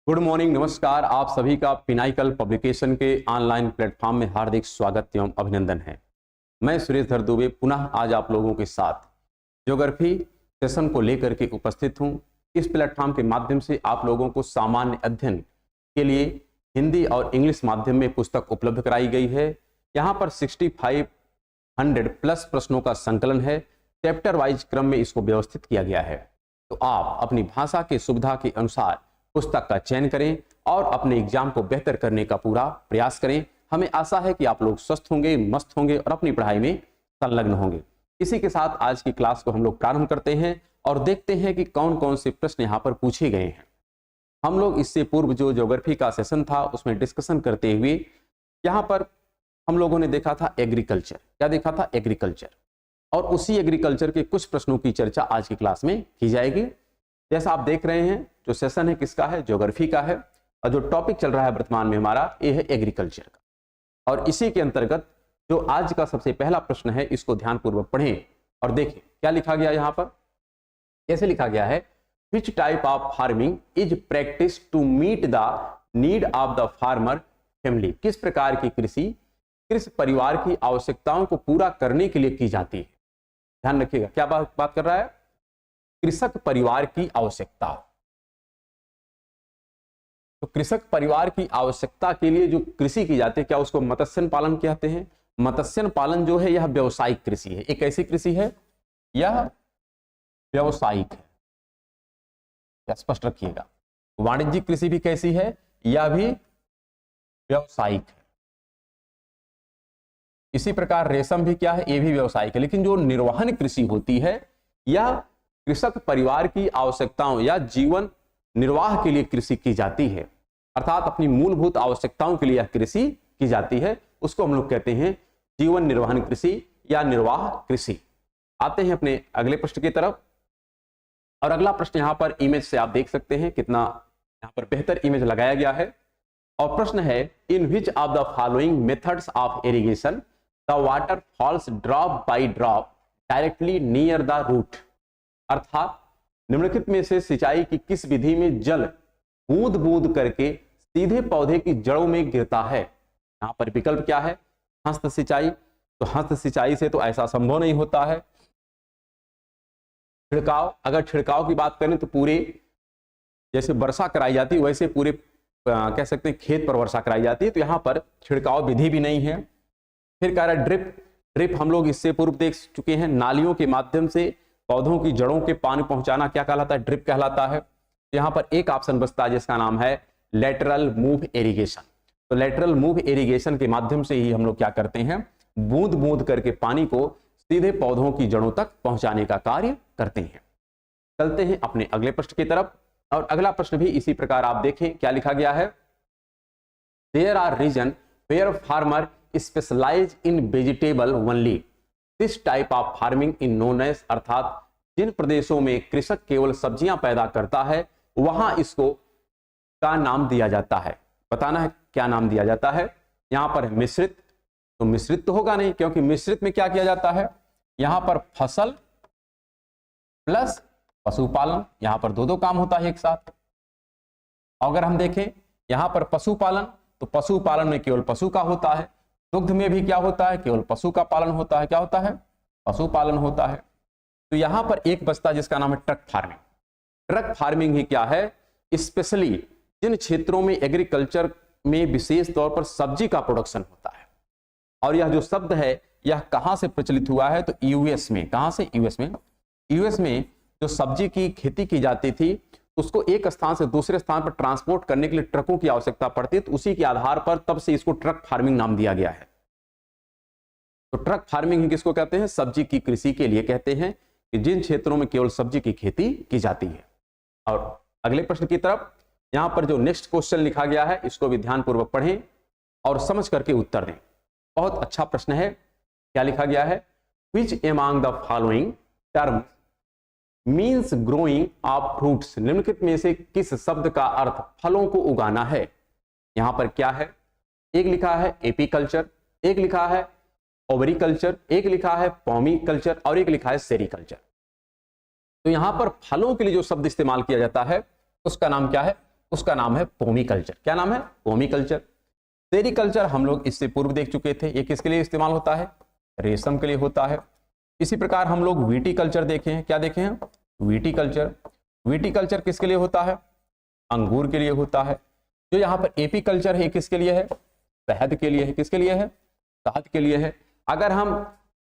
Good morning, नमस्कार। आप सभी का पिनाइकल पब्लिकेशन के ऑनलाइन प्लेटफॉर्म में हार्दिक स्वागत एवं अभिनंदन है। मैं सुरेश धर दुबे पुनः आज आप लोगों के साथ ज्योग्राफी सेशन को लेकर के उपस्थित हूं। इस प्लेटफॉर्म के माध्यम से आप लोगों को सामान्य अध्ययन के लिए हिंदी और इंग्लिश माध्यम में पुस्तक उपलब्ध कराई गई है। यहाँ पर 6500 प्लस प्रश्नों का संकलन है। चैप्टर वाइज क्रम में इसको व्यवस्थित किया गया है। तो आप अपनी भाषा की सुविधा के अनुसार पुस्तक का चयन करें और अपने एग्जाम को बेहतर करने का पूरा प्रयास करें। हमें आशा है कि आप लोग स्वस्थ होंगे, मस्त होंगे और अपनी पढ़ाई में संलग्न होंगे। इसी के साथ आज की क्लास को हम लोग प्रारंभ करते हैं और देखते हैं कि कौन कौन से प्रश्न यहाँ पर पूछे गए हैं। हम लोग इससे पूर्व जो ज्योग्राफी का सेशन था उसमें डिस्कशन करते हुए यहाँ पर हम लोगों ने देखा था एग्रीकल्चर। क्या देखा था? एग्रीकल्चर। और उसी एग्रीकल्चर के कुछ प्रश्नों की चर्चा आज की क्लास में की जाएगी। जैसा आप देख रहे हैं जो सेशन है किसका है? ज्योग्राफी का है। और जो टॉपिक चल रहा है वर्तमान में हमारा ये है एग्रीकल्चर का। और इसी के अंतर्गत जो आज का सबसे पहला प्रश्न है इसको ध्यानपूर्वक पढ़ें और देखें क्या लिखा गया। यहाँ पर कैसे लिखा गया है? Which type of farming is practice to meet the need of the farmer family. किस प्रकार की कृषि किस परिवार की आवश्यकताओं को पूरा करने के लिए की जाती है। ध्यान रखिएगा क्या बात कर रहा है? कृषक परिवार की आवश्यकता। तो कृषक परिवार की आवश्यकता के लिए जो कृषि की जाती है क्या उसको मत्स्य पालन कहते हैं। मत्स्य पालन जो है यह व्यावसायिक कृषि है। एक ऐसी कृषि है यह व्यावसायिक है, या स्पष्ट रखिएगा। वाणिज्यिक कृषि भी कैसी है? यह भी व्यावसायिक है। इसी प्रकार रेशम भी क्या है? यह भी व्यावसायिक है। लेकिन जो निर्वहन कृषि होती है यह कृषक परिवार की आवश्यकताओं या जीवन निर्वाह के लिए कृषि की जाती है। अर्थात अपनी मूलभूत आवश्यकताओं के लिए यह कृषि की जाती है। उसको हम लोग कहते हैं जीवन निर्वहन कृषि या निर्वाह कृषि। आते हैं अपने अगले प्रश्न की तरफ। और अगला प्रश्न यहाँ पर इमेज से आप देख सकते हैं कितना यहाँ पर बेहतर इमेज लगाया गया है। और प्रश्न है in which of the following methods of irrigation the water falls drop by drop directly near the root. अर्थात निम्नलिखित में से सिंचाई की किस विधि में जल बूंद बूंद करके सीधे पौधे की जड़ों में गिरता है। यहाँ पर विकल्प क्या है? हस्त सिंचाई। तो हस्त सिंचाई से तो ऐसा संभव नहीं होता है। छिड़काव, अगर छिड़काव की बात करें तो पूरे जैसे वर्षा कराई जाती है वैसे पूरे कह सकते हैं खेत पर वर्षा कराई जाती है। तो यहाँ पर छिड़काव विधि भी नहीं है। फिर कह रहा है ड्रिप हम लोग इससे पूर्व देख चुके हैं। नालियों के माध्यम से पौधों की जड़ों के पानी पहुंचाना क्या कहलाता है? ड्रिप कहलाता है। तो यहाँ पर एक ऑप्शन बचता है जिसका नाम है लेटरल मूव इरिगेशन। तो लेटरल मूव इरिगेशन के माध्यम से ही हम लोग क्या करते हैं? बूंद बूंद करके पानी को सीधे पौधों की जड़ों तक पहुंचाने का कार्य करते हैं। चलते हैं अपने अगले प्रश्न की तरफ। और अगला प्रश्न भी इसी प्रकार आप देखें क्या लिखा गया है। There are region where farmer specialise in vegetable only this type of farming in known as. अर्थात जिन प्रदेशों में कृषक केवल सब्जियां पैदा करता है वहां इसको का नाम दिया जाता है। बताना है क्या नाम दिया जाता है। यहां पर मिश्रित, तो मिश्रित तो होगा नहीं क्योंकि मिश्रित में क्या किया जाता है? यहां पर फसल प्लस पशुपालन। यहां पर दो काम होता है एक साथ। अगर हम देखें यहां पर पशुपालन तो पशुपालन में केवल पशु का होता है। दुग्ध में भी क्या होता है? केवल पशु का पालन होता है। क्या होता है? पशुपालन होता है। तो यहां पर एक बचता जिसका नाम है ट्रक फार्मिंग। ट्रक फार्मिंग ही क्या है? स्पेशली जिन क्षेत्रों में एग्रीकल्चर में विशेष तौर पर सब्जी का प्रोडक्शन होता है। और यह जो शब्द है यह कहां से प्रचलित हुआ है? तो यूएस में। कहां से? यूएस में जो सब्जी की खेती की जाती थी उसको एक स्थान से दूसरे स्थान पर ट्रांसपोर्ट करने के लिए ट्रकों की आवश्यकता पड़ती है। तो उसी के आधार पर तब से इसको ट्रक फार्मिंग नाम दिया गया है। तो ट्रक फार्मिंग ही किसको कहते हैं? सब्जी की कृषि के लिए कहते हैं कि जिन क्षेत्रों में केवल सब्जी की खेती की जाती है। और अगले प्रश्न की तरफ यहां पर जो नेक्स्ट क्वेश्चन लिखा गया है इसको भी ध्यानपूर्वक पढ़ें और समझ करके उत्तर दें। बहुत अच्छा प्रश्न है। क्या लिखा गया है? Which among the following term means growing of fruits. निम्नलिखित में से किस शब्द का अर्थ फलों को उगाना है? यहां पर क्या है? एक लिखा है एपीकल्चर, एक लिखा है ओवरीकल्चर, एक लिखा है पॉमीकल्चर और एक लिखा है सेरीकल्चर। तो यहां पर फलों के लिए जो शब्द इस्तेमाल किया जाता है उसका नाम क्या है? उसका नाम है पोमीकल्चर। क्या नाम है? पोमीकल्चर। सेरीकल्चर हम लोग इससे पूर्व देख चुके थे। ये किसके लिए इस्तेमाल होता है? रेशम के लिए होता है। इसी प्रकार हम लोग विटीकल्चर देखे हैं। क्या देखे हैं? विटीकल्चर। विटीकल्चर किसके लिए होता है? अंगूर के लिए होता है। जो यहाँ पर एपीकल्चर है, किसके लिए है? शहद के लिए है। किसके लिए है? शहद के लिए है। अगर हम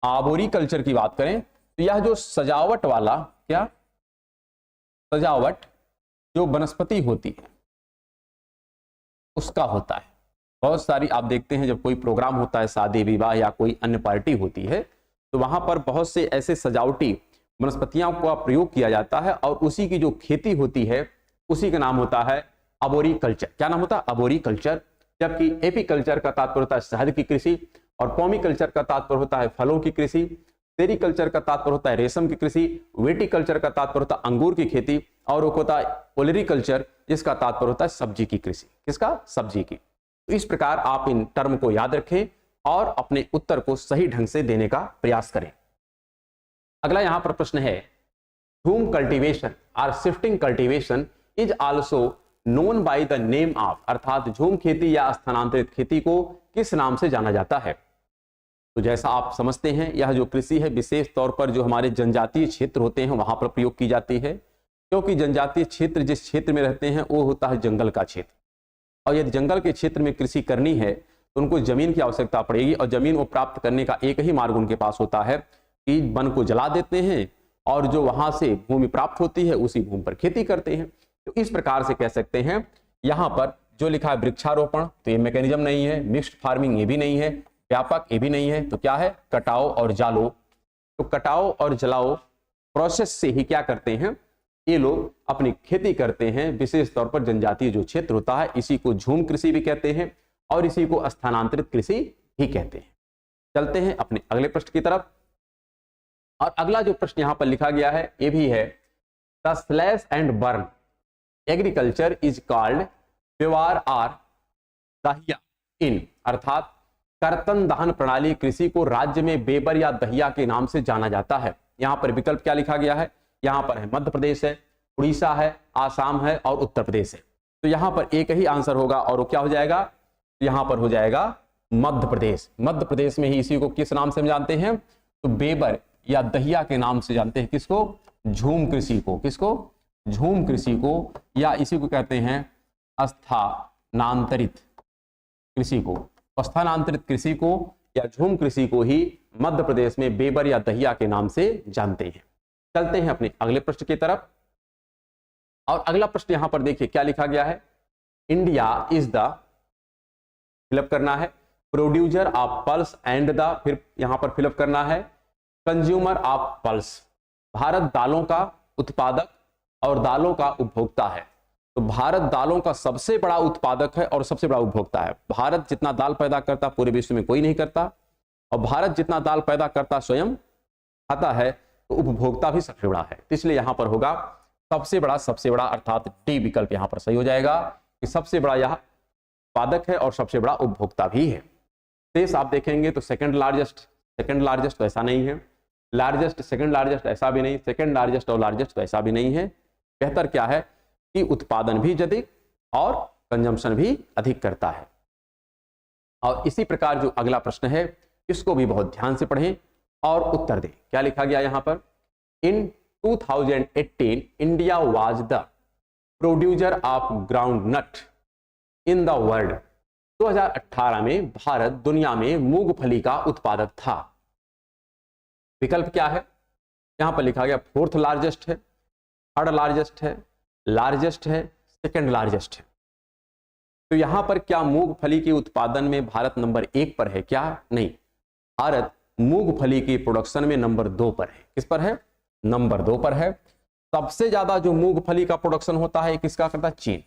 आर्बोरी कल्चर की बात करें तो यह जो सजावट वाला, क्या सजावट जो वनस्पति होती है उसका होता है। बहुत सारी आप देखते हैं जब कोई प्रोग्राम होता है, शादी विवाह या कोई अन्य पार्टी होती है, तो वहां पर बहुत से ऐसे सजावटी वनस्पतियों का प्रयोग किया जाता है और उसी की जो खेती होती है उसी का नाम होता है आर्बोरी कल्चर। क्या नाम होता है? आर्बोरी कल्चर। जबकि एपीकल्चर का तात्पर्य होता है शहद की कृषि और पोमीकल्चर का तात्पर्य होता है फलों की कृषि। सेरीकल्चर का तात्पर्य होता है रेशम की कृषि। विटीकल्चर का तात्पर्य होता है अंगूर की खेती और एक होता है ओलेरीकल्चर जिसका तात्पर्य होता है सब्जी की कृषि। किसका? सब्जी की। तो इस प्रकार आप इन टर्म को याद रखें और अपने उत्तर को सही ढंग से देने का प्रयास करें। अगला यहां पर प्रश्न है, झूम कल्टीवेशन और shifting cultivation is also known by the name of, अर्थात झूम खेती या स्थानांतरित खेती को किस नाम से जाना जाता है? तो जैसा आप समझते हैं यह जो कृषि है विशेष तौर पर जो हमारे जनजातीय क्षेत्र होते हैं वहां पर प्रयोग की जाती है, क्योंकि जनजातीय क्षेत्र जिस क्षेत्र में रहते हैं वो होता है जंगल का क्षेत्र, और यदि जंगल के क्षेत्र में कृषि करनी है तो उनको जमीन की आवश्यकता पड़ेगी और जमीन को प्राप्त करने का एक ही मार्ग उनके पास होता है कि वन को जला देते हैं और जो वहां से भूमि प्राप्त होती है उसी भूमि पर खेती करते हैं। तो इस प्रकार से कह सकते हैं यहां पर जो लिखा है वृक्षारोपण, तो ये मैकेनिज्म नहीं है। मिक्स्ड फार्मिंग ये भी नहीं है। व्यापक ये भी नहीं है। तो क्या है? कटाओ और जालो। तो कटाओ और जलाओ प्रोसेस से ही क्या करते हैं ये लोग अपनी खेती करते हैं। विशेष तौर पर जनजातीय जो क्षेत्र होता है इसी को झूम कृषि भी कहते हैं और इसी को स्थानांतरित कृषि भी कहते हैं। चलते हैं अपने अगले प्रश्न की तरफ। और अगला जो प्रश्न यहां पर लिखा गया है ये भी है, the slash and burn agriculture is called व्यवहार आर दहिया इन, अर्थात कर्तन दहन प्रणाली कृषि को राज्य में बेबर या दहिया के नाम से जाना जाता है। यहां पर विकल्प क्या लिखा गया है? यहां पर है मध्य प्रदेश है, उड़ीसा है, आसाम है और उत्तर प्रदेश है। तो यहां पर एक ही आंसर होगा और वो क्या हो जाएगा? यहां पर हो जाएगा मध्य प्रदेश। मध्य प्रदेश में ही इसी को किस नाम से हम जानते हैं? तो बेबर या दहिया के नाम से जानते हैं। किसको? झूम कृषि को। किसको? झूम कृषि को, या इसी को कहते हैं स्थानांतरित कृषि को। स्थानांतरित कृषि को या झूम कृषि को ही मध्य प्रदेश में बेबर या दहिया के नाम से जानते हैं। चलते हैं अपने अगले प्रश्न की तरफ। और अगला प्रश्न यहां पर देखिए क्या लिखा गया है, इंडिया इज द, फिलअप करना है, producer of pulse and the, फिर यहां पर फिलअप करना है, कंज्यूमर ऑफ पल्स। भारत दालों का उत्पादक और दालों का उपभोक्ता है। तो भारत दालों का सबसे बड़ा उत्पादक है और सबसे बड़ा उपभोक्ता है। भारत जितना दाल पैदा करता पूरे विश्व में कोई नहीं करता, और भारत जितना दाल पैदा करता स्वयं खाता है, तो उपभोक्ता भी सबसे बड़ा है। तो इसलिए यहां पर होगा सबसे बड़ा, अर्थात डी विकल्प यहां पर सही हो जाएगा कि सबसे बड़ा यह उत्पादक है और सबसे बड़ा उपभोक्ता भी है। शेष आप देखेंगे तो सेकंड लार्जेस्ट तो ऐसा नहीं है, लार्जेस्ट सेकंड लार्जेस्ट ऐसा भी नहीं, सेकंड लार्जेस्ट और लार्जेस्ट तो ऐसा भी नहीं है। बेहतर क्या है कि उत्पादन भी अधिक और कंजम्पशन भी अधिक करता है। और इसी प्रकार जो अगला प्रश्न है इसको भी बहुत ध्यान से पढ़ें और उत्तर दें। क्या लिखा गया यहां पर, इन 2018 India was the producer of groundnut in the world. 2018 में भारत दुनिया में मूंगफली का उत्पादक था। विकल्प क्या है? यहां पर लिखा गया फोर्थ लार्जेस्ट है, थर्ड लार्जेस्ट है, लार्जेस्ट है, सेकंड लार्जेस्ट है। तो यहां पर क्या मूंगफली के उत्पादन में भारत नंबर 1 पर है? क्या नहीं, भारत मूंगफली की प्रोडक्शन में नंबर 2 पर है। किस पर है? नंबर 2 पर है। सबसे ज्यादा जो मूंगफली का प्रोडक्शन होता है किसका करता है? चीन।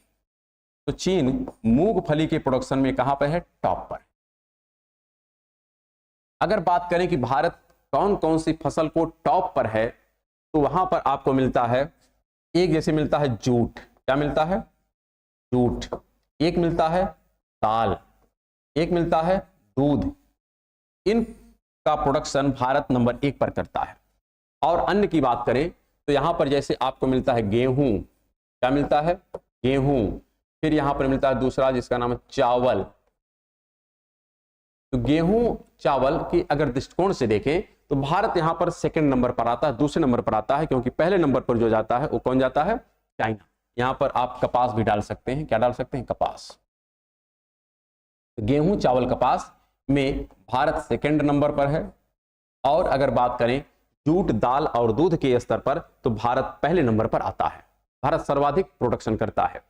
तो चीन मूंगफली के प्रोडक्शन में कहां पर है? टॉप पर। अगर बात करें कि भारत कौन कौन सी फसल को टॉप पर है, तो वहां पर आपको मिलता है, एक जैसे मिलता है जूट। क्या मिलता है? जूट। एक मिलता है दाल, एक मिलता है दूध। इनका प्रोडक्शन भारत नंबर 1 पर करता है। और अन्य की बात करें तो यहां पर जैसे आपको मिलता है गेहूं। क्या मिलता है? गेहूं, फिर यहां पर मिलता है दूसरा जिसका नाम है चावल। तो गेहूं चावल की अगर दृष्टिकोण से देखें तो भारत यहां पर सेकंड नंबर पर आता है, दूसरे नंबर पर आता है, क्योंकि पहले नंबर पर जो जाता है वो कौन जाता है? चाइना। यहां पर आप कपास भी डाल सकते हैं, क्या डाल सकते हैं? कपास। गेहूं चावल कपास में भारत सेकंड नंबर पर है। और अगर बात करें जूट दाल और दूध के स्तर पर तो भारत पहले नंबर पर आता है, भारत सर्वाधिक प्रोडक्शन करता है।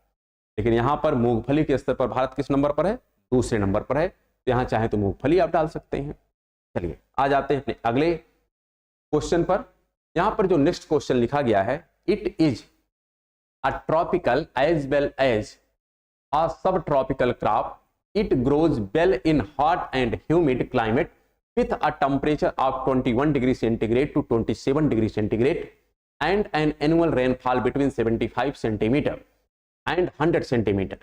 लेकिन यहां पर मूंगफली के स्तर पर भारत किस नंबर पर है? दूसरे नंबर पर है। तो यहां चाहे तो मूंगफली आप डाल सकते हैं। चलिए आ जाते हैं अपने अगले क्वेश्चन पर। यहां पर जो नेक्स्ट क्वेश्चन लिखा गया है, it is a tropical as well as a subtropical crop, it grows well in hot and humid climate with a temperature of 21 degrees centigrade to 27 degrees centigrade and an annual rainfall between 75 centimeter and 100 centimeter.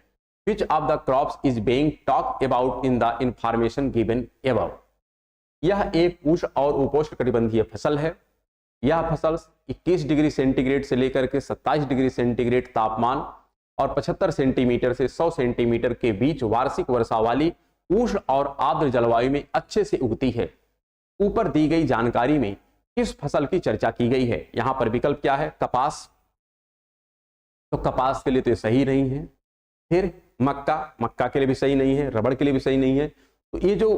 Which of the crops is being talked about in the information given above? यह एक उष्ण और उपोष्ण कटिबंधीय फसल है। यह फसल 21 डिग्री सेंटीग्रेड से लेकर के 27 डिग्री सेंटीग्रेड तापमान और 75 सेंटीमीटर से 100 सेंटीमीटर के बीच वार्षिक वर्षा वाली उष्ण और आर्द्र जलवायु में अच्छे से उगती है। ऊपर दी गई जानकारी में किस फसल की चर्चा की गई है? यहां पर विकल्प क्या है? कपास। तो कपास के लिए तो ये सही नहीं है। फिर मक्का, मक्का के लिए भी सही नहीं है, रबड़ के लिए भी सही नहीं है। तो ये जो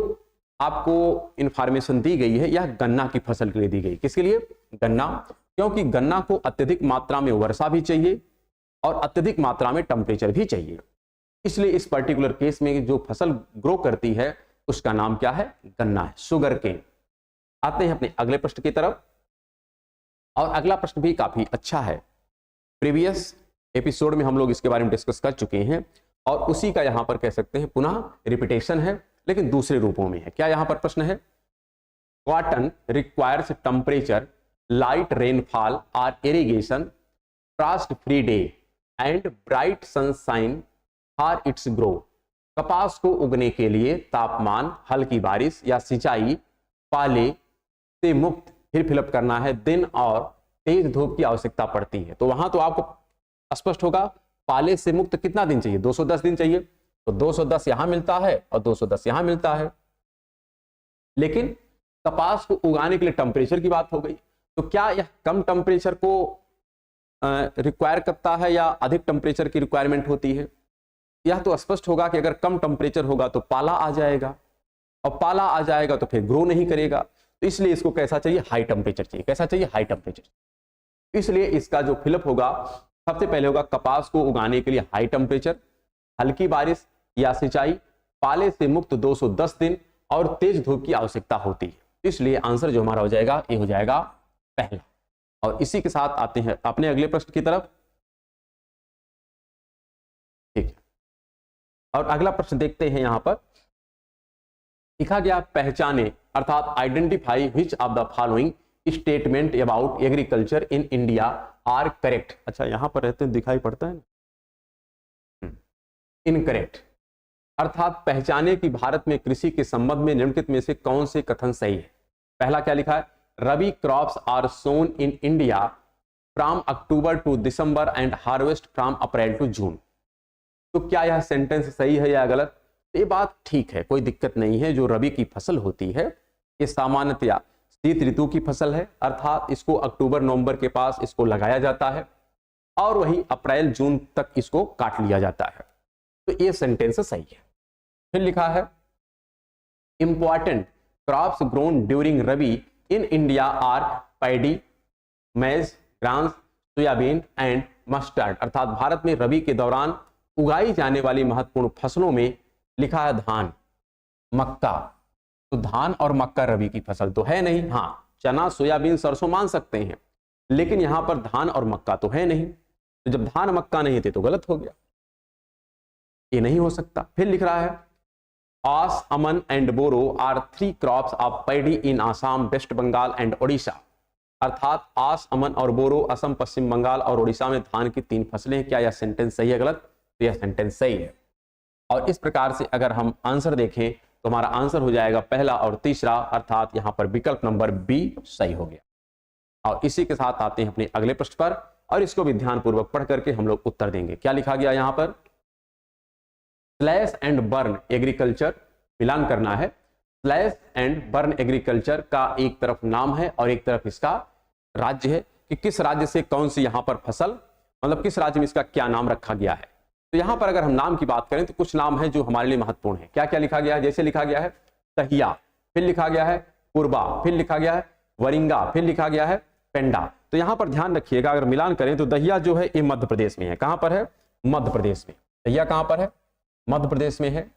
आपको इंफॉर्मेशन दी गई है यह गन्ना की फसल के लिए दी गई। किसके लिए? गन्ना। क्योंकि गन्ना को अत्यधिक मात्रा में वर्षा भी चाहिए और अत्यधिक मात्रा में टेम्परेचर भी चाहिए, इसलिए इस पर्टिकुलर केस में जो फसल ग्रो करती है उसका नाम क्या है? गन्ना है, शुगर केन। आते हैं अपने अगले प्रश्न की तरफ। और अगला प्रश्न भी काफी अच्छा है, प्रीवियस एपिसोड में हम लोग इसके बारे में डिस्कस कर चुके हैं और उसी का यहां पर कह सकते हैं पुनः रिपीटेशन है, लेकिन दूसरे रूपों में है। क्या यहां पर प्रश्न है? Cotton requires temperature, light rainfall और irrigation, frost free day and bright sunshine for its grow. कपास को उगने के लिए तापमान, हल्की बारिश या सिंचाई, पाले से मुक्त, फिर फिलअप करना है, दिन और तेज धूप की आवश्यकता पड़ती है। तो वहां तो आपको स्पष्ट होगा, पाले से मुक्त कितना दिन चाहिए? 210 दिन चाहिए। तो 210 यहां मिलता है और 210 यहां मिलता है। लेकिन कपास को उगाने के लिए टेम्परेचर की बात हो गई, तो क्या यह कम टेम्परेचर को रिक्वायर करता है या अधिक टेम्परेचर की रिक्वायरमेंट होती है? यह तो स्पष्ट होगा कि अगर कम टेम्परेचर होगा तो पाला आ जाएगा, और पाला आ जाएगा तो फिर ग्रो नहीं करेगा। तो इसलिए इसको कैसा चाहिए? हाई टेम्परेचर चाहिए। कैसा चाहिए? High temperature. इसलिए इसका जो फिलअप होगा सबसे पहले होगा कपास को उगाने के लिए हाई टेम्परेचर, हल्की बारिश या सिंचाई, पाले से मुक्त 210 दिन और तेज धूप की आवश्यकता होती है। इसलिए आंसर जो हमारा हो जाएगा ये हो जाएगा पहला। और इसी के साथ आते हैं अपने अगले प्रश्न की तरफ। ठीक है, और अगला प्रश्न देखते हैं। यहां पर लिखा गया पहचाने अर्थात identify which of the following statement about agriculture in India are correct. अच्छा यहां पर रहते हैं दिखाई पड़ता है ना, इनकरेक्ट। अर्थात पहचाने कि भारत में कृषि के संबंध में निम्नलिखित में से कौन से कथन सही है। पहला क्या लिखा है? Rabi crops are sown in India from October to December and harvest from April to June. तो क्या यह सेंटेंस सही है या गलत? ये बात ठीक है, कोई दिक्कत नहीं है। जो रबी की फसल होती है ये सामान्यतया शीत ऋतु की फसल है, अर्थात इसको अक्टूबर नवंबर के पास इसको लगाया जाता है और वही अप्रैल जून तक इसको काट लिया जाता है। तो ये सेंटेंस सही है। फिर लिखा है important crops grown during rabi in India are paddy, maize, grass, soybean and mustard. अर्थात भारत में रबी के दौरान उगाई जाने वाली महत्वपूर्ण फसलों में लिखा है धान, मक्का। तो धान और मक्का रबी की फसल तो है नहीं। हाँ, चना, सोयाबीन, सरसों मान सकते हैं, लेकिन यहां पर धान और मक्का तो है नहीं। तो जब धान मक्का नहीं थे तो गलत हो गया, ये नहीं हो सकता। फिर लिख रहा है Aus, Aman and Boro are 3 crops of paddy in Assam, West Bengal and Odisha. अर्थात आस, अमन और बोरो असम, पश्चिम बंगाल और ओडिशा में धान की 3 फसलें हैं। क्या यह सेंटेंस सही है गलत? तो यह सेंटेंस सही है। और इस प्रकार से अगर हम आंसर देखें तो हमारा आंसर हो जाएगा पहला और तीसरा, अर्थात यहां पर विकल्प नंबर बी सही हो गया। और इसी के साथ आते हैं अपने अगले प्रश्न पर और इसको भी ध्यानपूर्वक पढ़ करके हम लोग उत्तर देंगे। क्या लिखा गया यहां पर? स्लैश एंड बर्न एग्रीकल्चर मिलान करना है। स्लैश एंड बर्न एग्रीकल्चर का एक तरफ नाम है और एक तरफ इसका राज्य है कि किस राज्य से कौन सी यहां पर फसल, मतलब किस राज्य में इसका क्या नाम रखा गया है। तो यहां पर अगर हम नाम की बात करें तो कुछ नाम है जो हमारे लिए महत्वपूर्ण है। क्या क्या लिखा गया है? जैसे लिखा गया है तहिया, फिर लिखा गया है कुरबा, फिर लिखा गया है वरिंगा, फिर लिखा गया है पेंडा। तो यहां पर ध्यान रखिएगा, अगर मिलान करें तो दहिया जो है ये मध्य प्रदेश में है। कहां पर है? मध्य प्रदेश में। दहिया कहां पर है? मध्य प्रदेश में है।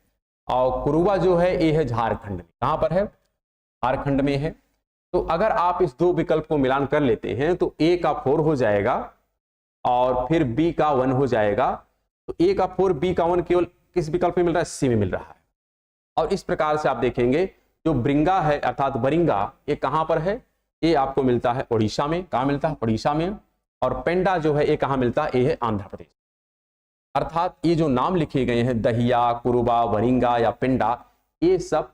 और कुरुबा जो है ये है झारखंड में। कहां पर है? झारखंड में है। तो अगर आप इस दो विकल्प को मिलान कर लेते हैं तो ए का 4 हो जाएगा और फिर बी का 1 हो जाएगा। तो ए का 4 बी का 1 केवल किस विकल्प में मिल रहा है? सी में मिल रहा है। और इस प्रकार से आप देखेंगे जो ब्रिंगा है अर्थात बरिंगा, ये कहां पर है? ये आपको मिलता है उड़ीसा में। कहां मिलता है? उड़ीसा में। और पेंडा जो है ये कहां मिलता है? ये है आंध्र प्रदेश। अर्थात ये जो नाम लिखे गए हैं दहिया, कुरुबा, वरिंगा या पेंडा, ये सब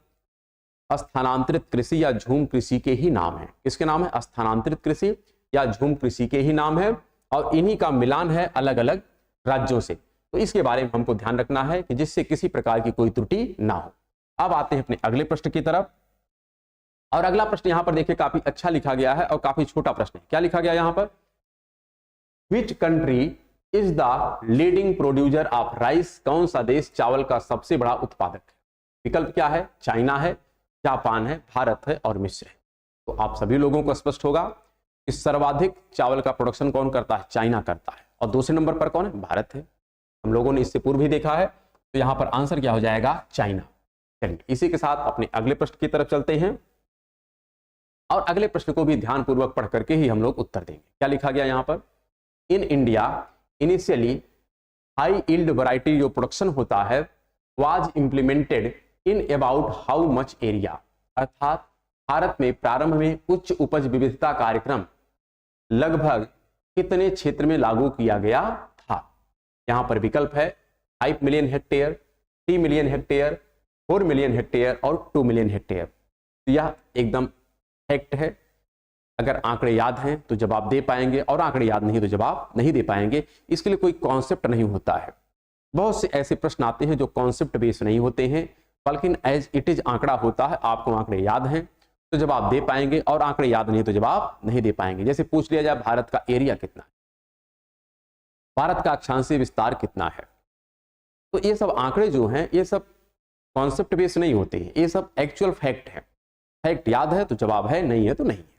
स्थानांतरित कृषि या झूम कृषि के ही नाम है। किसके नाम है? स्थानांतरित कृषि या झूम कृषि के ही नाम है और इन्हीं का मिलान है अलग अलग राज्यों से। तो इसके बारे में हमको ध्यान रखना है कि जिससे किसी प्रकार की कोई त्रुटि ना हो। अब आते हैं अपने अगले प्रश्न की तरफ। और अगला प्रश्न यहां पर देखिए काफी अच्छा लिखा गया है और काफी छोटा प्रश्न है। क्या लिखा गया यहां पर? Which country is the leading producer of rice? कौन सा देश चावल का सबसे बड़ा उत्पादक है? विकल्प क्या है? चाइना है, जापान है, भारत है और मिस्र है। तो आप सभी लोगों को स्पष्ट होगा कि सर्वाधिक चावल का प्रोडक्शन कौन करता है? चाइना करता है। और दूसरे नंबर पर कौन है? भारत है। हम लोगों ने इससे पूर्व भी देखा है। तो यहां पर आंसर क्या हो जाएगा? चाइना। चलिए इसी के साथ अपने अगले प्रश्न की तरफ चलते हैं और अगले प्रश्न को भी ध्यानपूर्वक पढ़ करके ही हम लोग उत्तर देंगे। क्या लिखा गया यहां पर? In India initially high yield variety जो प्रोडक्शन होता है was implemented in about how much area? अर्थात भारत में प्रारंभ में उच्च उपज विविधता कार्यक्रम लगभग कितने क्षेत्र में लागू किया गया था? यहां पर विकल्प है 5 million hectare, 3 million hectare, 4 million hectare और 2 मिलियन हेक्टेयर। तो यह एकदम फैक्ट है। अगर आंकड़े याद हैं तो जवाब दे पाएंगे और आंकड़े याद नहीं तो जवाब नहीं दे पाएंगे। इसके लिए कोई कॉन्सेप्ट नहीं होता है। बहुत से ऐसे प्रश्न आते हैं जो कॉन्सेप्ट बेस्ड नहीं होते हैं बल्कि एज इट इज आंकड़ा होता है। आपको आंकड़े याद हैं तो जवाब दे पाएंगे और आंकड़े याद नहीं तो जवाब नहीं दे पाएंगे। जैसे पूछ लिया जाए भारत का एरिया कितना है, भारत का अक्षांशीय विस्तार कितना है, तो ये सब आंकड़े जो हैं ये सब कॉन्सेप्ट बेस्ड नहीं होते हैं, ये सब एक्चुअल फैक्ट है। फैक्ट याद है तो जवाब है, नहीं है तो नहीं है।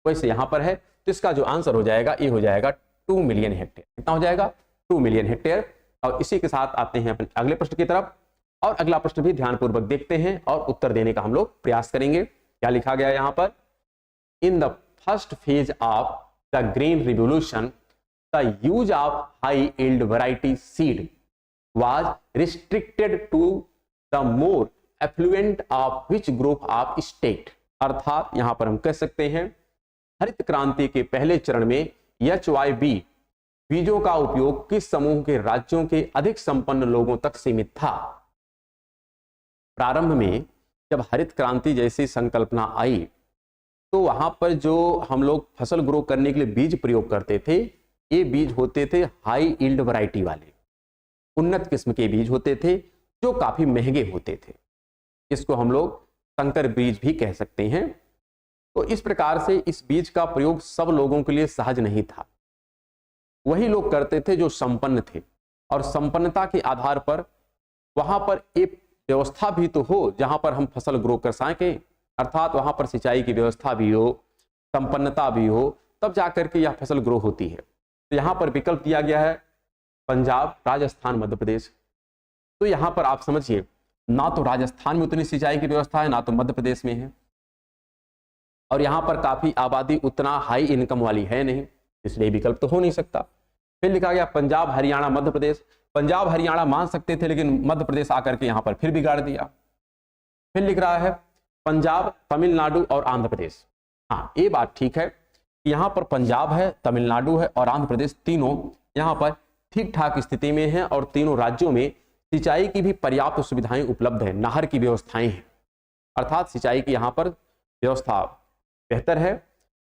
वैसे यहां पर है तो इसका जो आंसर हो जाएगा ये हो जाएगा 2 मिलियन हेक्टेयर। कितना हो जाएगा? 2 मिलियन हेक्टेयर। और इसी के साथ आते हैं अपने अगले प्रश्न की तरफ और अगला प्रश्न भी ध्यानपूर्वक देखते हैं और उत्तर देने का हम लोग प्रयास करेंगे। क्या लिखा गया यहां पर? In the first phase of the green revolution the use of high yield variety seed was restricted to the more affluent of which group of state? अर्थात यहां पर हम कह सकते हैं हरित क्रांति के पहले चरण में HYB बीजों का उपयोग किस समूह के राज्यों के अधिक संपन्न लोगों तक सीमित था? प्रारंभ में जब हरित क्रांति जैसी संकल्पना आई तो वहां पर जो हम लोग फसल ग्रो करने के लिए बीज प्रयोग करते थे ये बीज होते थे हाई यील्ड वैरायटी वाले, उन्नत किस्म के बीज होते थे जो काफी महंगे होते थे। इसको हम लोग संकर बीज भी कह सकते हैं। तो इस प्रकार से इस बीज का प्रयोग सब लोगों के लिए सहज नहीं था। वही लोग करते थे जो संपन्न थे और संपन्नता के आधार पर वहां पर एक व्यवस्था भी तो हो जहां पर हम फसल ग्रो कर सकें, अर्थात वहां पर सिंचाई की व्यवस्था भी हो, संपन्नता भी हो, तब जाकर के यह फसल ग्रो होती है। तो यहां पर विकल्प दिया गया है पंजाब, राजस्थान, मध्य प्रदेश। तो यहां पर आप समझिए ना तो राजस्थान में उतनी सिंचाई की व्यवस्था है ना तो मध्य प्रदेश में है और यहां पर काफी आबादी उतना हाई इनकम वाली है नहीं, इसलिए विकल्प तो हो नहीं सकता। फिर लिखा गया पंजाब, हरियाणा, मध्य प्रदेश। पंजाब हरियाणा मान सकते थे लेकिन मध्य प्रदेश आकर के यहां पर फिर बिगाड़ दिया। फिर लिख रहा है पंजाब, तमिलनाडु और आंध्र प्रदेश। हाँ ये बात ठीक है कि यहां पर पंजाब है, तमिलनाडु है और आंध्र प्रदेश तीनों यहां पर ठीक ठाक स्थिति में है और तीनों राज्यों में सिंचाई की भी पर्याप्त सुविधाएं उपलब्ध है, नहर की व्यवस्थाएं हैं, अर्थात सिंचाई की यहां पर व्यवस्था बेहतर है।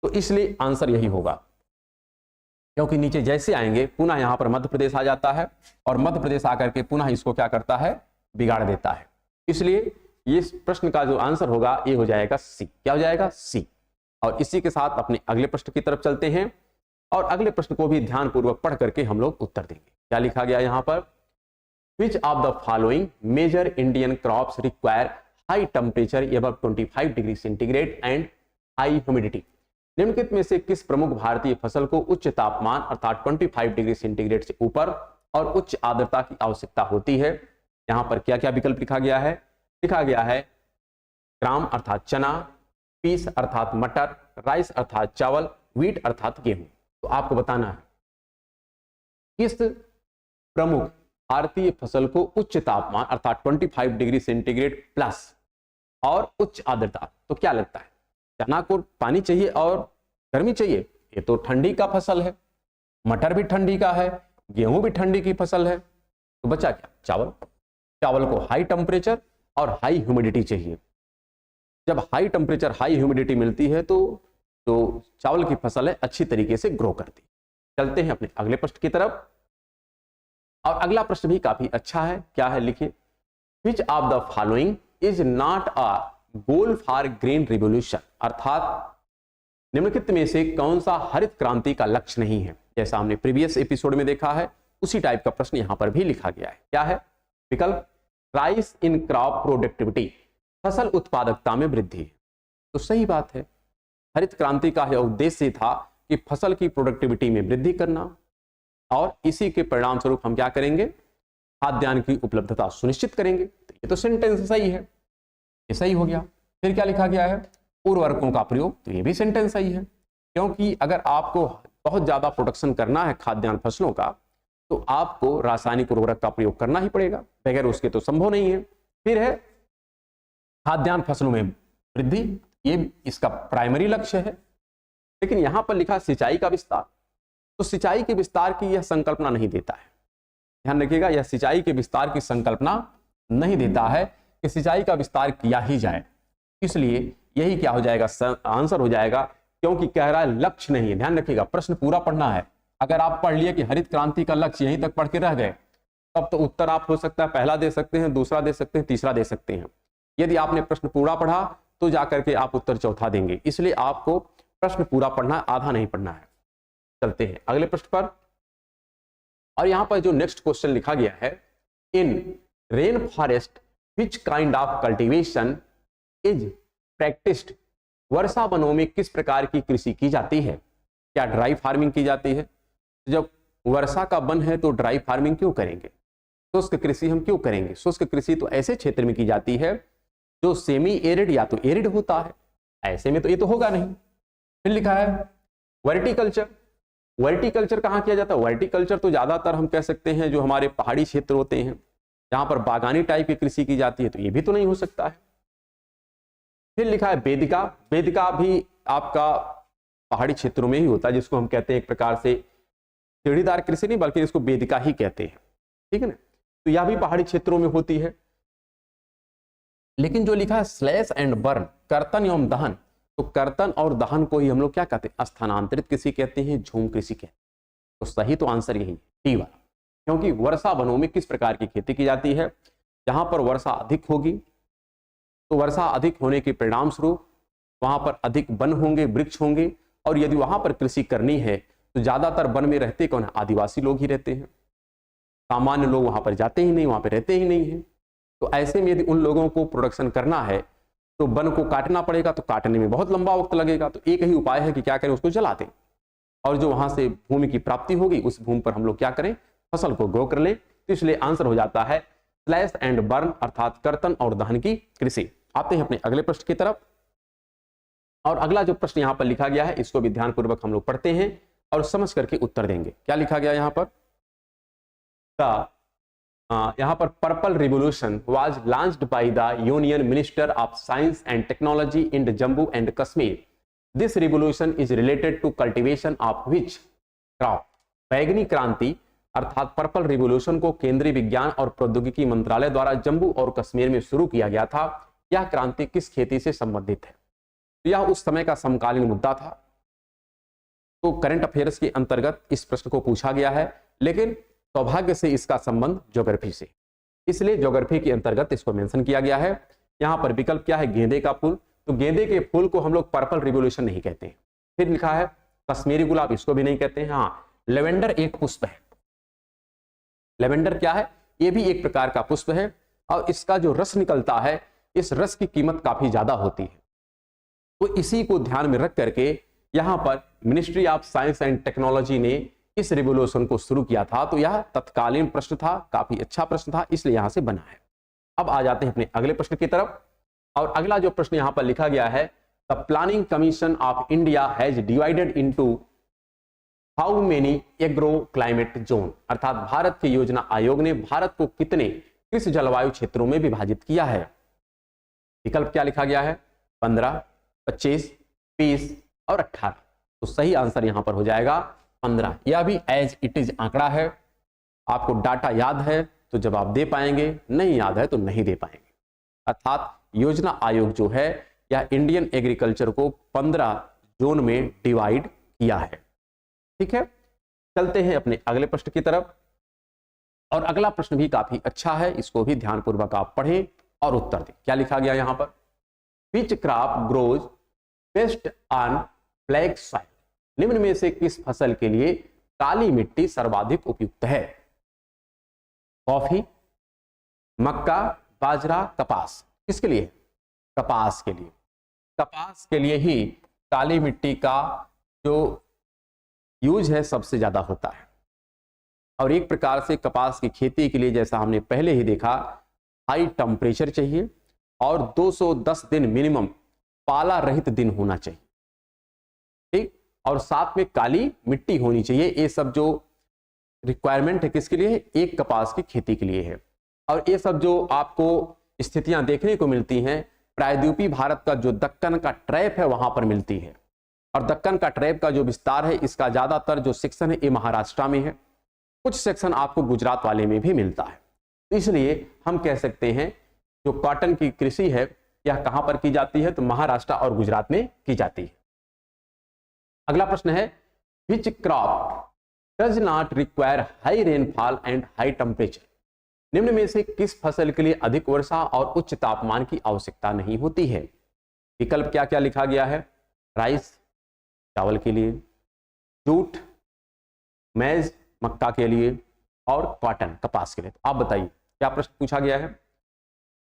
तो इसलिए आंसर यही होगा, क्योंकि नीचे जैसे आएंगे पुनः यहां पर मध्य प्रदेश आ जाता है और मध्य प्रदेश आकर के पुनः इसको क्या करता है, बिगाड़ देता है। इसलिए ये प्रश्न का जो आंसर होगा ये हो जाएगा सी। क्या हो जाएगा? सी। और इसी के साथ अपने अगले प्रश्न की तरफ चलते हैं और अगले प्रश्न को भी ध्यानपूर्वक पढ़ करके हम लोग उत्तर देंगे। क्या लिखा गया यहाँ पर? Which of the following major Indian crops require high temperature above 25 degree centigrade and high humidity? निम्नलिखित में से किस प्रमुख भारतीय फसल को उच्च तापमान अर्थात 25 डिग्री सेंटीग्रेड से ऊपर और उच्च आर्द्रता की आवश्यकता होती है? यहाँ पर क्या क्या विकल्प लिखा गया है? लिखा गया है ग्राम अर्थात चना, पीस अर्थात मटर, राइस अर्थात चावल, व्हीट अर्थात गेहूं। तो आपको बताना है किस प्रमुख भारतीय फसल को उच्च तापमान अर्थात 25 डिग्री सेंटीग्रेड प्लस और उच्च आर्द्रता, तो क्या लगता है? चना को पानी चाहिए और गर्मी चाहिए, ये तो ठंडी का फसल है, मटर भी ठंडी का है, गेहूं भी ठंडी की फसल है, तो बचा क्या? चावल। चावल को हाई टेम्परेचर और हाई ह्यूमिडिटी चाहिए। जब हाई टेम्परेचर हाई ह्यूमिडिटी मिलती है तो जो चावल की फसल है अच्छी तरीके से ग्रो करती है। चलते हैं अपने अगले प्रश्न की तरफ और अगला प्रश्न भी काफी अच्छा है। क्या है? लिखिए विच of the following is not a goal for green revolution, अर्थात निम्नलिखित में से कौन सा हरित क्रांति का लक्ष्य नहीं है? जैसा हमने प्रीवियस एपिसोड में देखा है उसी टाइप का प्रश्न यहां पर भी लिखा गया है। क्या है विकल्प? राइस इन क्रॉप प्रोडक्टिविटी, फसल उत्पादकता में वृद्धि। तो सही बात है, हरित क्रांति का यह उद्देश्य था कि फसल की प्रोडक्टिविटी में वृद्धि करना और इसी के परिणाम स्वरूप हम क्या करेंगे? खाद्यान्न की उपलब्धता सुनिश्चित करेंगे। तो ये तो सेंटेंस सही है, ये सही हो गया। फिर क्या लिखा गया है? उर्वरकों का प्रयोग, तो ये भी सेंटेंस सही है, क्योंकि अगर आपको बहुत ज्यादा प्रोडक्शन करना है खाद्यान्न फसलों का तो आपको रासायनिक उर्वरक का प्रयोग करना ही पड़ेगा, बगैर उसके तो संभव नहीं है। फिर है खाद्यान्न फसलों में वृद्धि, ये इसका प्राइमरी लक्ष्य है। लेकिन यहां पर लिखा सिंचाई का विस्तार, तो सिंचाई के विस्तार की यह संकल्पना नहीं देता है। ध्यान रखिएगा, यह सिंचाई के विस्तार की संकल्पना नहीं देता है कि सिंचाई का विस्तार किया ही जाए। इसलिए यही क्या हो जाएगा? आंसर हो जाएगा, क्योंकि कह रहा है लक्ष्य नहीं है। ध्यान रखिएगा, प्रश्न पूरा पढ़ना है। अगर आप पढ़ लिए कि हरित क्रांति का लक्ष्य यहीं तक पढ़ के रह गए तब तो उत्तर आप हो सकता है पहला दे सकते हैं, दूसरा दे सकते हैं, तीसरा दे सकते हैं। यदि आपने प्रश्न पूरा पढ़ा तो जाकर के आप उत्तर चौथा देंगे। इसलिए आपको प्रश्न पूरा पढ़ना, आधा नहीं पढ़ना है। चलते हैं अगले प्रश्न पर और यहां पर जो नेक्स्ट क्वेश्चन लिखा गया है, in rain forest which kind of cultivation is practised, वर्षा वनों में किस प्रकार की कृषि की जाती है? क्या ड्राई फार्मिंग की जाती है? जब वर्षा का वन है तो ड्राई फार्मिंग क्यों करेंगे? शुष्क कृषि हम क्यों करेंगे? शुष्क कृषि तो ऐसे क्षेत्र में की जाती है जो सेमी एरिड या तो एरिड होता है, ऐसे में तो ये तो होगा नहीं। फिर लिखा है वर्टिकल्चर। वर्टिकल्चर कहाँ किया जाता है? वर्टिकल्चर तो ज्यादातर हम कह सकते हैं जो हमारे पहाड़ी क्षेत्र होते हैं जहां पर बागानी टाइप की कृषि की जाती है, तो ये भी तो नहीं हो सकता है। फिर लिखा है वेदिका। वेदिका भी आपका पहाड़ी क्षेत्रों में ही होता है, जिसको हम कहते हैं एक प्रकार से सीढ़ीदार कृषि नहीं बल्कि इसको वेदिका ही कहते हैं, ठीक है ना। तो यह भी पहाड़ी क्षेत्रों में होती है। लेकिन जो लिखा है स्लैश एंड बर्न, कर्तन एवं दहन, तो कर्तन और दहन को ही हम लोग क्या कहते हैं? स्थानांतरित कृषि कहते हैं, झूम कृषि कहते हैं। तो सही तो आंसर यही डी वाला, क्योंकि वर्षा वनों में किस प्रकार की खेती की जाती है? जहां पर वर्षा अधिक होगी तो वर्षा अधिक होने के परिणाम स्वरूप वहां पर अधिक वन होंगे, वृक्ष होंगे, और यदि वहां पर कृषि करनी है तो ज्यादातर वन में रहते कौन है? आदिवासी लोग ही रहते हैं। सामान्य लोग वहां पर जाते ही नहीं, वहां पर रहते ही नहीं है। तो ऐसे में यदि उन लोगों को प्रोडक्शन करना है तो वन को काटना पड़ेगा, तो काटने में बहुत लंबा वक्त लगेगा। तो एक ही उपाय है कि क्या करें? उसको जला दें, और जो वहां से भूमि की प्राप्ति होगी उस भूमि पर हम लोग क्या करें? फसल को ग्रो कर लें। तो इसलिए आंसर हो जाता है स्लैश एंड बर्न अर्थात कर्तन और दहन की कृषि। आते हैं अपने अगले प्रश्न की तरफ और अगला जो प्रश्न यहाँ पर लिखा गया है इसको भी ध्यानपूर्वक हम लोग पढ़ते हैं और समझ करके उत्तर देंगे। क्या लिखा गया यहाँ पर? यहाँ पर purple revolution was launched by the union minister of science and technology in Jammu and Kashmir. This revolution is related to cultivation of which crop? बैगनी क्रांति अर्थात पर्पल रिवोल्यूशन को केंद्रीय विज्ञान और प्रौद्योगिकी मंत्रालय द्वारा जम्मू और कश्मीर में शुरू किया गया था। यह क्रांति किस खेती से संबंधित है? यह उस समय का समकालीन मुद्दा था, तो करंट अफेयर्स के अंतर्गत इस प्रश्न को पूछा गया है, लेकिन सौभाग्य से इसका संबंध ज्योग्राफी से। इसलिए ज्योग्राफी के अंतर्गत इसको मेंशन किया गया है। यहाँ पर विकल्प क्या है, गेंदे का फूल। तो गेंदे के फूल को हम लोग पर्पल रिवोल्यूशन नहीं कहते हैं। फिर लिखा है कश्मीरी गुलाब, इसको भी नहीं कहते हैं। हाँ, लेवेंडर एक पुष्प है। लेवेंडर क्या है, ये भी एक प्रकार का पुष्प है और इसका जो रस निकलता है, इस रस की कीमत काफी ज्यादा होती है। तो इसी को ध्यान में रख करके यहां पर ministry of science and technology ने इस रिवोल्यूशन को शुरू किया था। तो यह तत्कालीन प्रश्न था, काफी अच्छा प्रश्न था, इसलिए यहां से बना है। अब आ जाते हैं अपने अगले प्रश्न की तरफ। और अगला जो प्रश्न यहां पर लिखा गया है, the planning commission of India has divided into how many agro climate zone, अर्थात भारत के योजना आयोग ने भारत को कितने कृषि जलवायु क्षेत्रों में विभाजित किया है। विकल्प क्या लिखा गया है, 15, 25, 20 और 18। तो सही आंसर यहां पर हो जाएगा 15। यह भी एज इट इज आंकड़ा है। आपको डाटा याद है तो जवाब दे पाएंगे, नहीं याद है तो नहीं दे पाएंगे। अर्थात योजना आयोग जो है यह इंडियन एग्रीकल्चर को 15 जोन में डिवाइड किया है। ठीक है, चलते हैं अपने अगले प्रश्न की तरफ। और अगला प्रश्न भी काफी अच्छा है, इसको भी ध्यानपूर्वक आप पढ़ें और उत्तर दें। क्या लिखा गया यहां पर, which crop grows best on black soil, निम्न में से किस फसल के लिए काली मिट्टी सर्वाधिक उपयुक्त है। कॉफी, मक्का, बाजरा, कपास। किसके लिए, कपास के लिए। कपास के लिए ही काली मिट्टी का जो यूज है सबसे ज्यादा होता है। और एक प्रकार से कपास की खेती के लिए, जैसा हमने पहले ही देखा, हाई टेम्परेचर चाहिए और 210 दिन मिनिमम पाला रहित दिन होना चाहिए। ठीक, और साथ में काली मिट्टी होनी चाहिए। ये सब जो रिक्वायरमेंट है किसके लिए, एक कपास की खेती के लिए है। और ये सब जो आपको स्थितियां देखने को मिलती हैं, प्रायद्वीपीय भारत का जो दक्कन का ट्रैप है वहां पर मिलती है। और दक्कन का ट्रैप का जो विस्तार है, इसका ज्यादातर जो सेक्शन है ये महाराष्ट्र में है, कुछ सेक्शन आपको गुजरात वाले में भी मिलता है। इसलिए हम कह सकते हैं जो कॉटन की कृषि है यह कहां पर की जाती है, तो महाराष्ट्र और गुजरात में की जाती है। अगला प्रश्न है, which crop does not require high rainfall and high temperature, निम्न में से किस फसल के लिए अधिक वर्षा और उच्च तापमान की आवश्यकता नहीं होती है। विकल्प क्या क्या लिखा गया है, राइस चावल के लिए, जूट मैज मक्का के लिए, और कॉटन कपास के लिए। तो आप बताइए क्या प्रश्न पूछा गया है,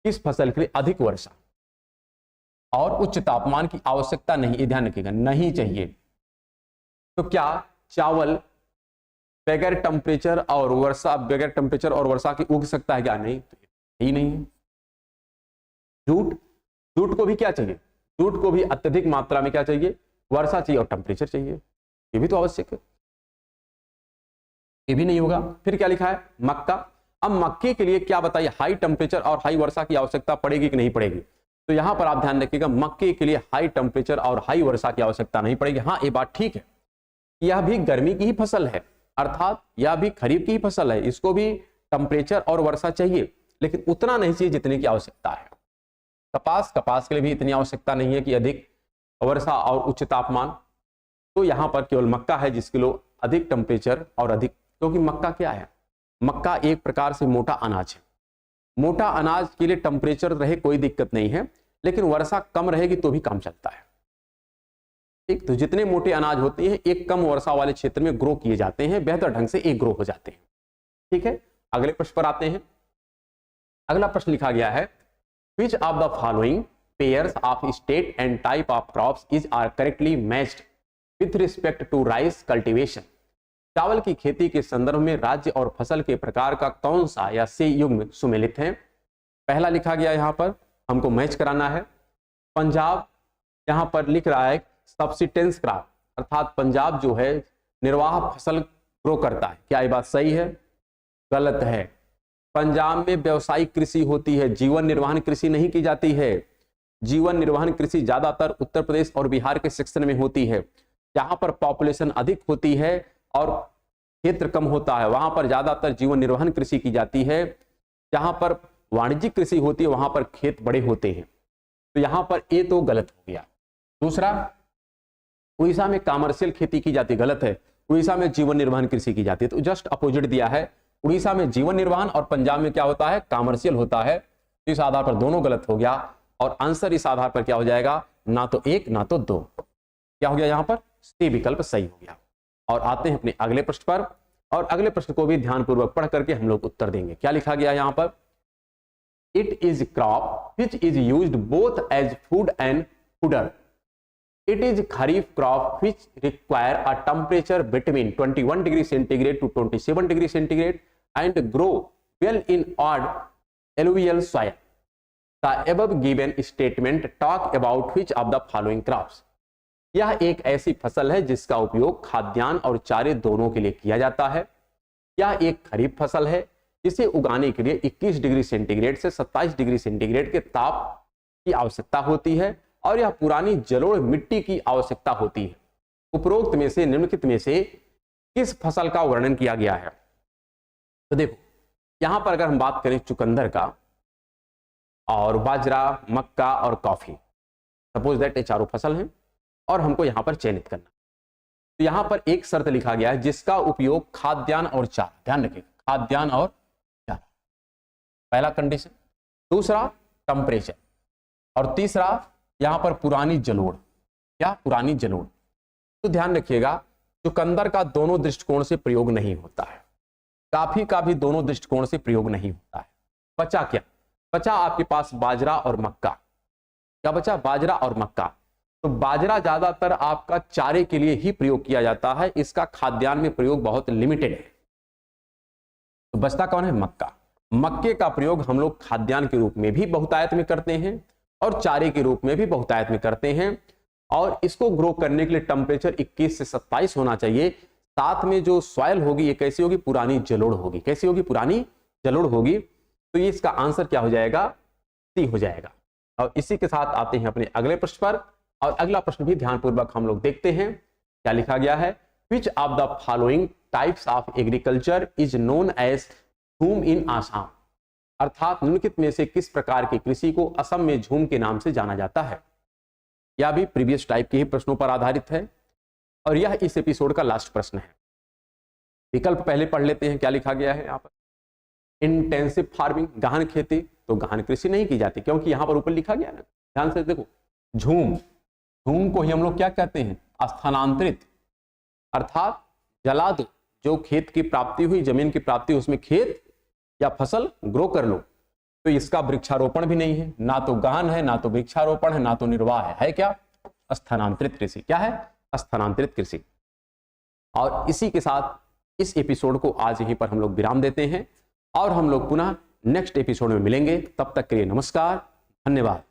किस फसल के लिए अधिक वर्षा और उच्च तापमान की आवश्यकता नहीं, ध्यान रखिएगा, नहीं चाहिए। तो क्या चावल बगैर टेम्परेचर और वर्षा की उग सकता है क्या, नहीं, तो ही नहीं है। जूट को भी क्या चाहिए, जूट को भी अत्यधिक मात्रा में क्या चाहिए, वर्षा चाहिए और टेम्परेचर चाहिए, ये भी तो आवश्यक है, ये भी नहीं होगा। फिर क्या लिखा है, मक्का। अब मक्के के लिए क्या बताइए, हाई टेम्परेचर और हाई वर्षा की आवश्यकता पड़ेगी कि नहीं पड़ेगी। तो यहां पर आप ध्यान रखिएगा, मक्के के लिए हाई टेम्परेचर और हाई वर्षा की आवश्यकता नहीं पड़ेगी। हाँ, ये बात ठीक है, यह भी गर्मी की ही फसल है, अर्थात यह भी खरीफ की ही फसल है, इसको भी टेम्परेचर और वर्षा चाहिए, लेकिन उतना नहीं चाहिए जितने की आवश्यकता है। कपास के लिए भी इतनी आवश्यकता नहीं है कि अधिक वर्षा और उच्च तापमान। तो यहां पर केवल मक्का है जिसके लिए अधिक टेम्परेचर और अधिक, क्योंकि मक्का क्या है, मक्का एक प्रकार से मोटा अनाज है। मोटा अनाज के लिए टेम्परेचर रहे कोई दिक्कत नहीं है, लेकिन वर्षा कम रहेगी तो भी काम चलता है। ठीक, तो जितने मोटे अनाज होते हैं एक कम वर्षा वाले क्षेत्र में ग्रो किए जाते हैं, बेहतर ढंग से एक ग्रो हो जाते हैं। ठीक है, अगले प्रश्न पर आते हैं। अगला प्रश्न लिखा गया है, which of the following pairs of state and type of crops is are correctly matched with respect to rice cultivation, चावल की खेती के संदर्भ में राज्य और फसल के प्रकार का कौन सा या से युग्म सुमेलित है। पहला लिखा गया यहां पर, हमको मैच कराना है। पंजाब यहां पर लिख रहा है सब्सिस्टेंस क्रॉप, अर्थात पंजाब जो है निर्वाह फसल ग्रो करता है। क्या ये बात सही है, गलत है। पंजाब में व्यावसायिक कृषि होती है, जीवन निर्वहन कृषि नहीं की जाती है। जीवन निर्वहन कृषि ज्यादातर उत्तर प्रदेश और बिहार के सेक्शन में होती है, जहां पर पॉपुलेशन अधिक होती है और क्षेत्र कम होता है, वहां पर ज्यादातर जीवन निर्वहन कृषि की जाती है। जहां पर वाणिज्यिक कृषि होती है वहां पर खेत बड़े होते हैं। तो यहां पर ये तो गलत हो गया। दूसरा, उड़ीसा में कमर्शियल खेती की जाती है, गलत है। उड़ीसा में जीवन निर्वहन कृषि की जाती है, तो जस्ट अपोजिट दिया है। उड़ीसा में जीवन निर्वाहन और पंजाब में क्या होता है, कॉमर्शियल होता है। तो इस आधार पर दोनों गलत हो गया और आंसर इस आधार पर क्या हो जाएगा, ना तो 1 ना तो 2। क्या हो गया यहाँ पर, सी विकल्प सही हो गया। और आते हैं अपने अगले प्रश्न पर, और अगले प्रश्न को भी ध्यानपूर्वक पढ़ करके हम लोग उत्तर देंगे। क्या लिखा गया यहाँ पर, it is crop which is used both as food and fodder. It is kharif crop which require a temperature between 21 degree centigrade to 27 degree centigrade and grow well in odd alluvial soil. The above given statement talk about which of the following crops? यह एक ऐसी फसल है जिसका उपयोग खाद्यान्न और चारे दोनों के लिए किया जाता है। यह एक खरीफ फसल है जिसे उगाने के लिए 21 डिग्री सेंटीग्रेड से 27 डिग्री सेंटीग्रेड के ताप की आवश्यकता होती है और यह पुरानी जलोढ़ मिट्टी की आवश्यकता होती है। उपरोक्त में से निम्नलिखित में से किस फसल का वर्णन किया गया है? तो देखो यहां पर अगर हम बात करें चुकंदर का और बाजरा, मक्का और कॉफी, सपोज दैट ये चारों फसल हैं और हमको यहां पर चयनित करना, तो यहां पर एक शर्त लिखा गया है जिसका उपयोग खाद्यान्न और चारा, ध्यान रखिएगा खाद्यान्न और चारा, पहला कंडीशन, दूसरा टेम्परेचर और तीसरा यहां पर पुरानी जलोढ़। क्या, पुरानी जलोढ़। तो ध्यान रखिएगा चुकंदर का दोनों दृष्टिकोण से प्रयोग नहीं होता है, काफी का भी दोनों दृष्टिकोण से प्रयोग नहीं होता है। बचा क्या, बचा आपके पास बाजरा और मक्का। क्या बचा, बाजरा और मक्का। तो बाजरा ज्यादातर आपका चारे के लिए ही प्रयोग किया जाता है, इसका खाद्यान्न में प्रयोग बहुत लिमिटेड है। तो बचता कौन है, मक्का। मक्के का प्रयोग हम लोग खाद्यान्न के रूप में भी बहुतायत में करते हैं और चारे के रूप में भी बहुतायत में करते हैं, और इसको ग्रो करने के लिए टेम्परेचर 21 से 27 होना चाहिए। साथ में जो सॉइल होगी ये कैसी होगी, पुरानी जलोढ़ होगी। कैसी होगी, पुरानी जलोढ़ होगी। तो ये इसका आंसर क्या हो जाएगा, सी हो जाएगा। और इसी के साथ आते हैं अपने अगले प्रश्न पर, और अगला प्रश्न भी ध्यानपूर्वक हम लोग देखते हैं। क्या लिखा गया है, which of the following types of agriculture is known as jhum in Assam. अर्थात निम्नलिखित में से किस प्रकार की कृषि को असम में झूम के नाम से जाना जाता है। यह भी प्रीवियस टाइप के ही प्रश्नों पर आधारित है और यह इस एपिसोड का लास्ट प्रश्न है। विकल्प पहले पढ़ लेते हैं। क्या लिखा गया है यहाँ पर, इंटेंसिव फार्मिंग, गहन खेती। तो गहन कृषि नहीं की जाती क्योंकि यहाँ पर ऊपर लिखा गया ना, ध्यान से देखो, झूम, झूम को ही हम लोग क्या कहते हैं, स्थानांतरित, अर्थात जला दो, जो खेत की प्राप्ति हुई, जमीन की प्राप्ति हुई, उसमें खेत या फसल ग्रो कर लो। तो इसका वृक्षारोपण भी नहीं है, ना तो गहन है, ना तो वृक्षारोपण है, ना तो निर्वाह है क्या, स्थानांतरित कृषि। क्या है, स्थानांतरित कृषि। और इसी के साथ इस एपिसोड को आज यहीं पर हम लोग विराम देते हैं और हम लोग पुनः नेक्स्ट एपिसोड में मिलेंगे। तब तक के लिए नमस्कार, धन्यवाद।